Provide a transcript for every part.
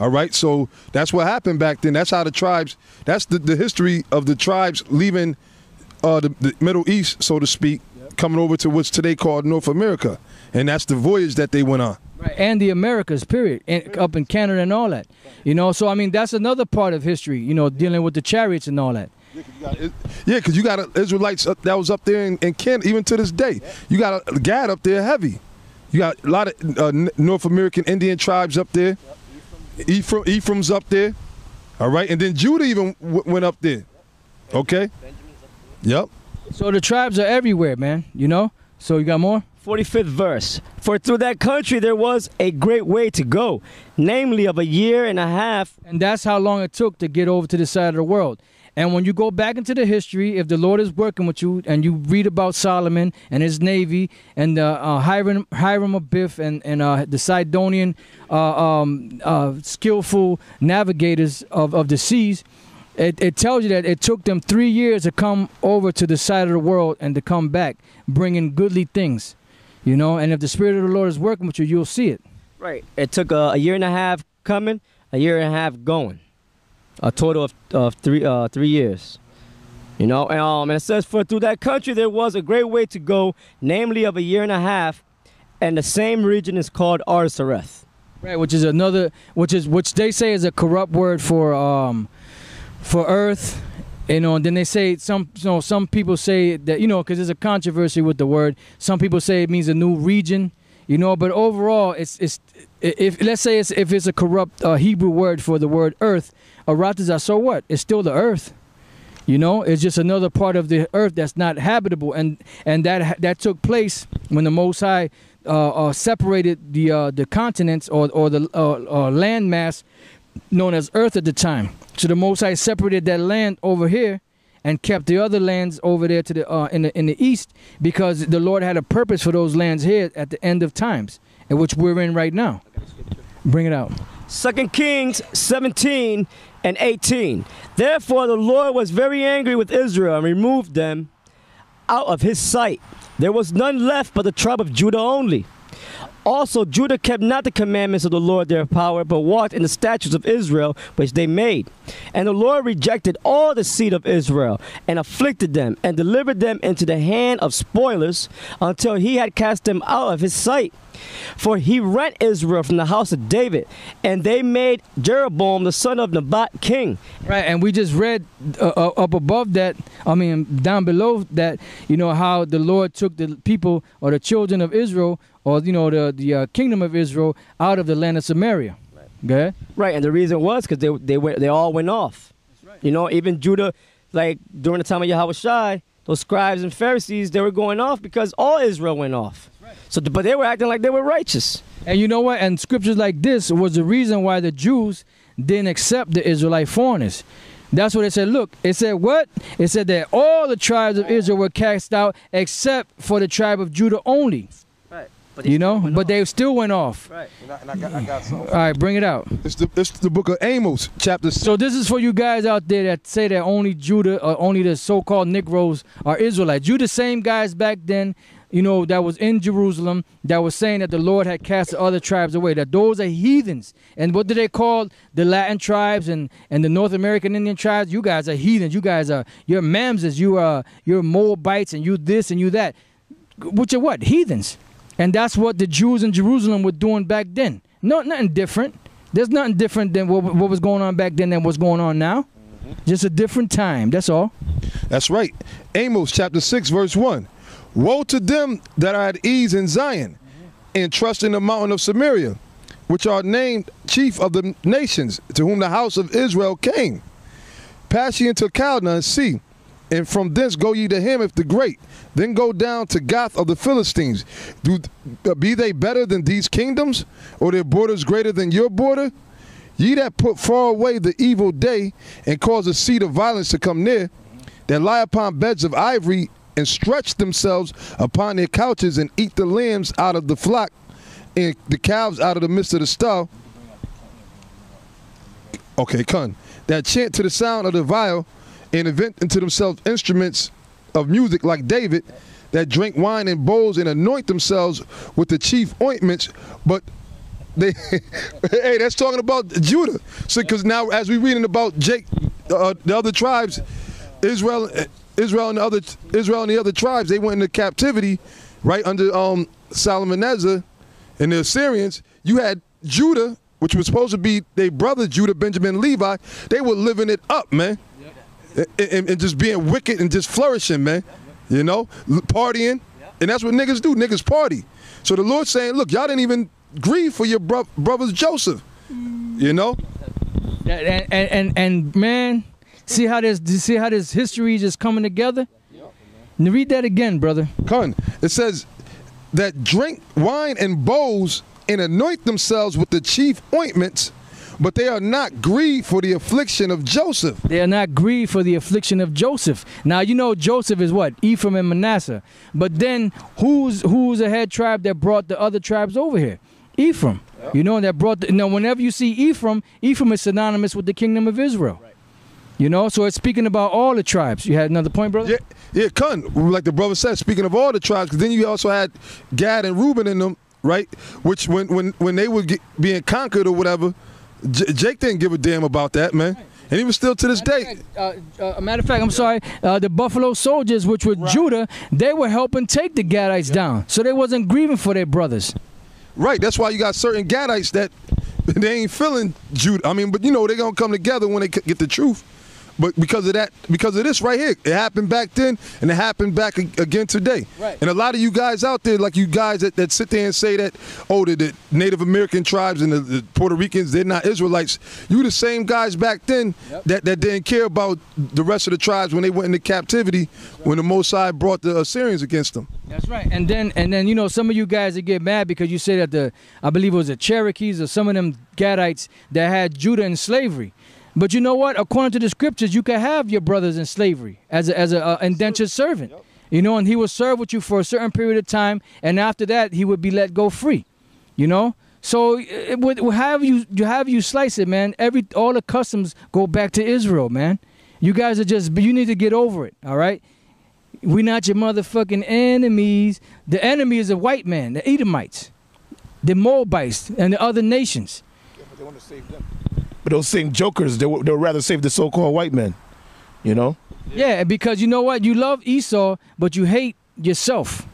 All right, so that's what happened back then. That's how the tribes. That's the history of the tribes leaving the Middle East, so to speak, coming over to what's today called North America, and that's the voyage that they went on. Right, and the Americas, period, and up in Canada and all that. You know, so I mean that's another part of history. You know, dealing with the chariots and all that. Yeah, because you got Israelites that was up there in Canada, even to this day. You got a Gad up there heavy. You got a lot of North American Indian tribes up there. Ephraim's up there. All right, and then Judah even went up there. Okay. Yep. So the tribes are everywhere, man. You know. So you got more? 45th verse. For through that country there was a great way to go, namely of a year and a half. And that's how long it took to get over to the side of the world. And when you go back into the history, if the Lord is working with you and you read about Solomon and his navy and Hiram Abiff and the Sidonian skillful navigators of the seas, it tells you that it took them 3 years to come over to the side of the world and to come back, bringing goodly things, you know. And if the Spirit of the Lord is working with you, you'll see it. Right. It took a year and a half coming, a year and a half going. A total of 3 years. You know, and it says, for through that country there was a great way to go, namely of a year and a half, and the same region is called Arsareth. Right, which they say is a corrupt word for earth. You know, and then they say some people say that, you know, because there's a controversy with the word. Some people say it means a new region. You know, but overall, if let's say if it's a corrupt Hebrew word for the word earth, Aratazah, so what? It's still the earth. You know, it's just another part of the earth that's not habitable, and that took place when the Most High separated the continents or the landmass known as earth at the time. So the Most High separated that land over here and kept the other lands over there to the in the east, because the Lord had a purpose for those lands here at the end of times, in which we're in right now. Bring it out. 2 Kings 17 and 18. Therefore the Lord was very angry with Israel and removed them out of his sight. There was none left but the tribe of Judah only. Also Judah kept not the commandments of the Lord their power, but walked in the statutes of Israel which they made. And the Lord rejected all the seed of Israel, and afflicted them, and delivered them into the hand of spoilers, until he had cast them out of his sight. For he rent Israel from the house of David, and they made Jeroboam the son of Nebat king. Right, and we just read up above that, I mean down below that, you know, how the Lord took the people or the children of Israel, or you know the kingdom of Israel, out of the land of Samaria. Right. Go ahead. Right, and the reason was because they all went off. That's right. You know, even Judah, like during the time of Yahushua, those scribes and Pharisees, they were going off because all Israel went off. Right. So, but they were acting like they were righteous. And you know what? And scriptures like this was the reason why the Jews didn't accept the Israelite foreigners. That's what it said. Look, it said what? It said that all the tribes of Israel were cast out except for the tribe of Judah only. Right. You know, but they still went off. Right. And I got something. All right, bring it out. It's the book of Amos, chapter 6. So this is for you guys out there that say that only Judah, or only the so-called Negroes are Israelites. You the same guys back then, you know, that was in Jerusalem, that was saying that the Lord had cast the other tribes away, that those are heathens. And what do they call the Latin tribes and the North American Indian tribes? You guys are heathens. You guys are, you're Mamses, you're Moabites, and you this and you that. Which are what? Heathens. And that's what the Jews in Jerusalem were doing back then. Nothing different. There's nothing different than what was going on back then than what's going on now. Just a different time. That's all. That's right. Amos chapter 6 verse 1. Woe to them that are at ease in Zion, and trust in the mountain of Samaria, which are named chief of the nations, to whom the house of Israel came. Pass ye into Calneh and see, and from thence go ye to Hamath the great. Then go down to Gath of the Philistines. Be they better than these kingdoms, or their borders greater than your border? Ye that put far away the evil day, and cause a seat of violence to come near, that lie upon beds of ivory, and stretch themselves upon their couches, and eat the lambs out of the flock, and the calves out of the midst of the stall. Okay, come. That chant to the sound of the viol, and invent unto themselves instruments of music like David, that drink wine in bowls and anoint themselves with the chief ointments, but They, hey, that's talking about Judah. So, because now, as we reading about the other tribes, Israel and the other tribes, they went into captivity, right under Salmanassar and the Assyrians. You had Judah, which was supposed to be their brother Judah, Benjamin, Levi. They were living it up, man, and just being wicked and just flourishing, man. You know, partying, and that's what niggas do. Niggas party. So the Lord's saying, look, y'all didn't even grieve for your brothers Joseph. You know, and man, see how this history is just coming together. Now read that again, brother. Con, it says that drink wine and bowls and anoint themselves with the chief ointments, but they are not grieved for the affliction of Joseph. They are not grieved for the affliction of Joseph. Now, you know Joseph is what? Ephraim and Manasseh. But then who's the head tribe that brought the other tribes over here? Ephraim. Yep. You know, that brought whenever you see Ephraim is synonymous with the kingdom of Israel. Right. You know, so it's speaking about all the tribes. You had another point, brother? Yeah, Con, like the brother said, speaking of all the tribes, because then you also had Gad and Reuben in them, right? Which when they were being conquered or whatever, Jake didn't give a damn about that, man. And even still to this day. Matter of fact, I'm sorry, the Buffalo Soldiers, which were Judah, they were helping take the Gadites down. So they wasn't grieving for their brothers. Right, that's why you got certain Gadites that they ain't feeling Judah. I mean, but you know, they're going to come together when they get the truth. But because of this right here, it happened back then and it happened back again today. Right. And a lot of you guys out there, like you guys that sit there and say that, oh, the Native American tribes and the Puerto Ricans, they're not Israelites. You the same guys back then that didn't care about the rest of the tribes when they went into captivity when the Most High brought the Assyrians against them. That's right. And then you know, some of you guys that get mad because you say that I believe it was the Cherokees or some of them Gadites that had Judah in slavery. But you know what? According to the scriptures, you can have your brothers in slavery as a indentured servant. Yep. You know, and he would serve with you for a certain period of time, and after that, he would be let go free. You know, so have you slice it, man. All the customs go back to Israel, man. You guys you need to get over it. All right, we're not your motherfucking enemies. The enemy is a white man, the Edomites, the Moabites, and the other nations. Yeah, but they want to save them. But those same jokers, they'll rather save the so-called white men, you know? Yeah, because you know what? You love Esau, but you hate yourself,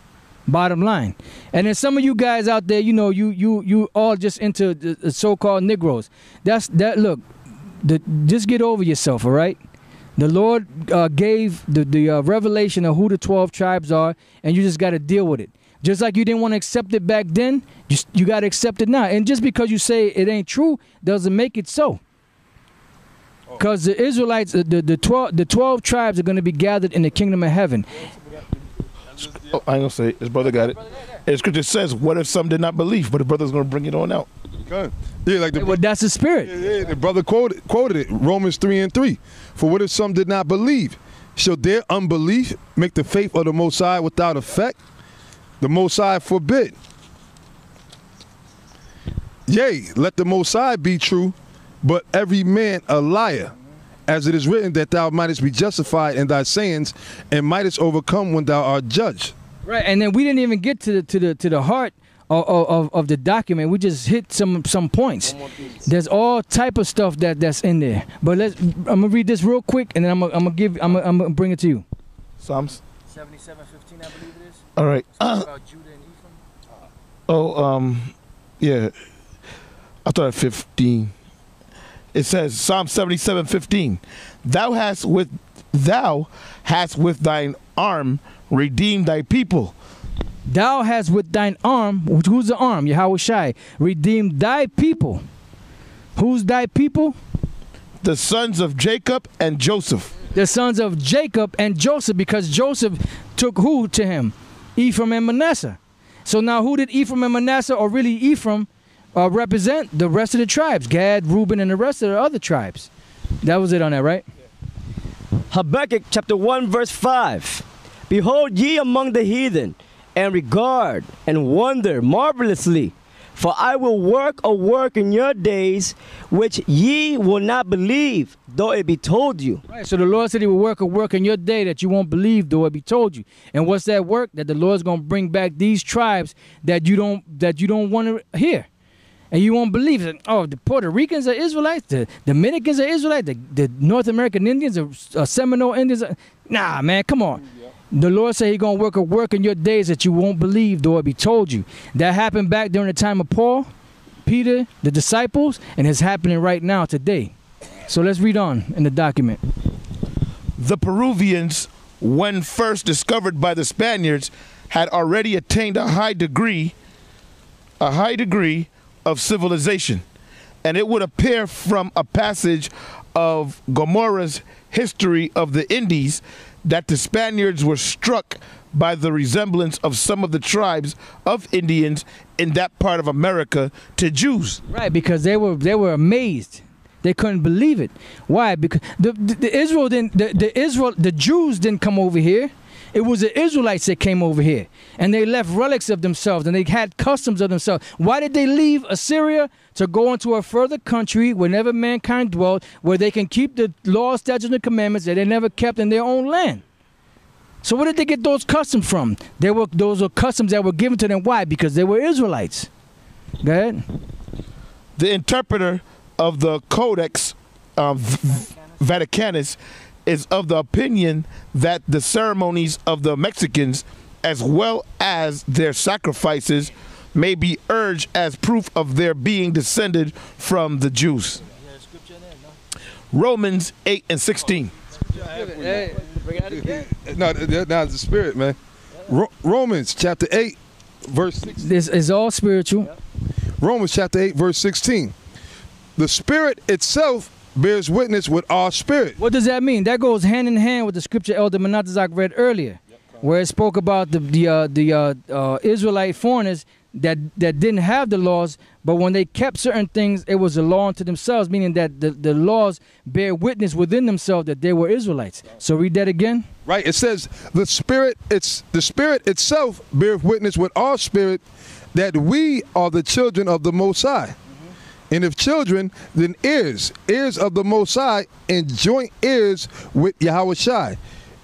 bottom line. And then some of you guys out there, you know, you all just into the so-called Negroes. Look, just get over yourself, all right? The Lord gave the revelation of who the 12 tribes are, and you just got to deal with it. Just like you didn't want to accept it back then, you got to accept it now. And just because you say it ain't true doesn't make it so. Because the Israelites, the 12 tribes are going to be gathered in the kingdom of heaven. Oh, I ain't going to say it. His brother got it. And scripture says, what if some did not believe? But the brother's going to bring it on out. Good. Yeah, like well, that's the spirit. Yeah, the brother quoted it, Romans 3:3. For what if some did not believe? Shall their unbelief make the faith of the Most High without effect? The Most High forbid. Yea, let the Most High be true, but every man a liar, as it is written that thou mightest be justified in thy sayings, and mightest overcome when thou art judged. Right, and then we didn't even get to the heart of the document. We just hit some points. There's all type of stuff that's in there. But I'm gonna read this real quick, and then I'm gonna bring it to you. Psalms 77:15, I believe it is. All right. About Judah and Ephraim. Yeah. I thought at 15. It says Psalm 77:15. Thou hast with thine arm redeemed thy people. Thou hast with thine arm, who's the arm? Yahweh Shai, redeemed thy people. Who's thy people? The sons of Jacob and Joseph. The sons of Jacob and Joseph, because Joseph took who to him? Ephraim and Manasseh. So now who did Ephraim and Manasseh, or really Ephraim, represent? The rest of the tribes, Gad, Reuben, and the rest of the other tribes. That was it on that, right? Habakkuk chapter 1 verse 5. Behold ye among the heathen, and regard and wonder marvelously. For I will work a work in your days, which ye will not believe, though it be told you. Right, so the Lord said he will work a work in your day that you won't believe, though it be told you. And what's that work? That the Lord's going to bring back these tribes that you don't want to hear. And you won't believe it. Oh, the Puerto Ricans are Israelites. The Dominicans are Israelites. The North American Indians are Seminole Indians. Nah, man, come on. The Lord said He's going to work a work in your days that you won't believe, though it be told you. That happened back during the time of Paul, Peter, the disciples, and it's happening right now today. So let's read on in the document. The Peruvians, when first discovered by the Spaniards, had already attained a high degree of civilization. And it would appear from a passage of Gomorra's History of the Indies that the Spaniards were struck by the resemblance of some of the tribes of Indians in that part of America to Jews. Right, because they were amazed. They couldn't believe it. Why? Because the Jews didn't come over here. It was the Israelites that came over here, and they left relics of themselves, and they had customs of themselves. Why did they leave Assyria? To go into a further country where never mankind dwelt, where they can keep the law, statutes, and commandments that they never kept in their own land. So where did they get those customs from? Those were customs that were given to them. Why? Because they were Israelites. Go ahead. The interpreter of the Codex Vaticanus is of the opinion that the ceremonies of the Mexicans, as well as their sacrifices, may be urged as proof of their being descended from the Jews. Romans 8:16. No, that's the spirit, man. Romans chapter 8, verse 16. This is all spiritual. Romans chapter 8, verse 16. The Spirit itself bears witness with our spirit. What does that mean? That goes hand in hand with the scripture Elder Menatazak read earlier, where it spoke about the Israelite foreigners that didn't have the laws, but when they kept certain things, it was a law unto themselves, meaning that the laws bear witness within themselves that they were Israelites. So read that again. Right. It says the Spirit itself bears witness with our spirit that we are the children of the Most High. And if children, then heirs of the Most High, and joint heirs with Yahushua.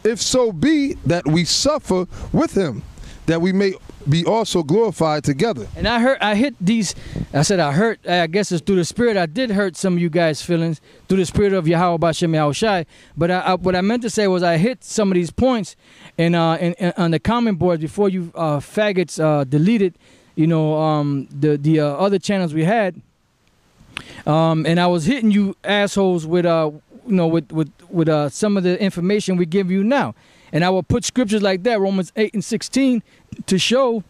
If so be that we suffer with him, that we may be also glorified together. And I guess it's through the Spirit. I did hurt some of you guys' feelings through the Spirit of Yahweh Bashem Yahushai. But what I meant to say was I hit some of these points on the comment board before you faggots deleted, the other channels we had. And I was hitting you assholes with some of the information we give you now. And I will put scriptures like that, Romans 8:16, to show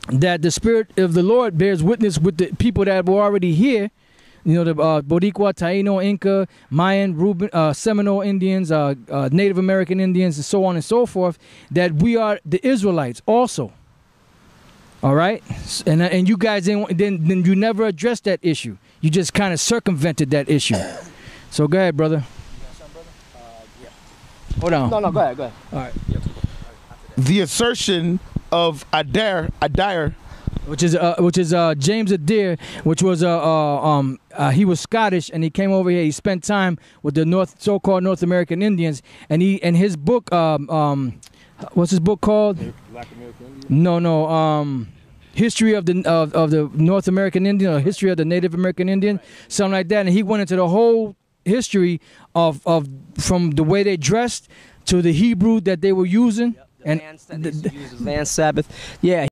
that the Spirit of the Lord bears witness with the people that were already here. The Boricua, Taino, Inca, Mayan, Seminole Indians, Native American Indians, and so on and so forth, that we are the Israelites also. All right? And you guys then you never addressed that issue. You just kind of circumvented that issue. So go ahead, brother. Hold on. No, go ahead. All right. The assertion of Adair, which is James Adair, which was he was Scottish, and he came over here. He spent time with the so-called North American Indians, and his book, what's his book called? Black American Indian? No. History of the North American Indian, or History of the Native American Indian, something like that. And he went into the whole history of from the way they dressed to the Hebrew that they were using. Yep, the land Sabbath. Yeah.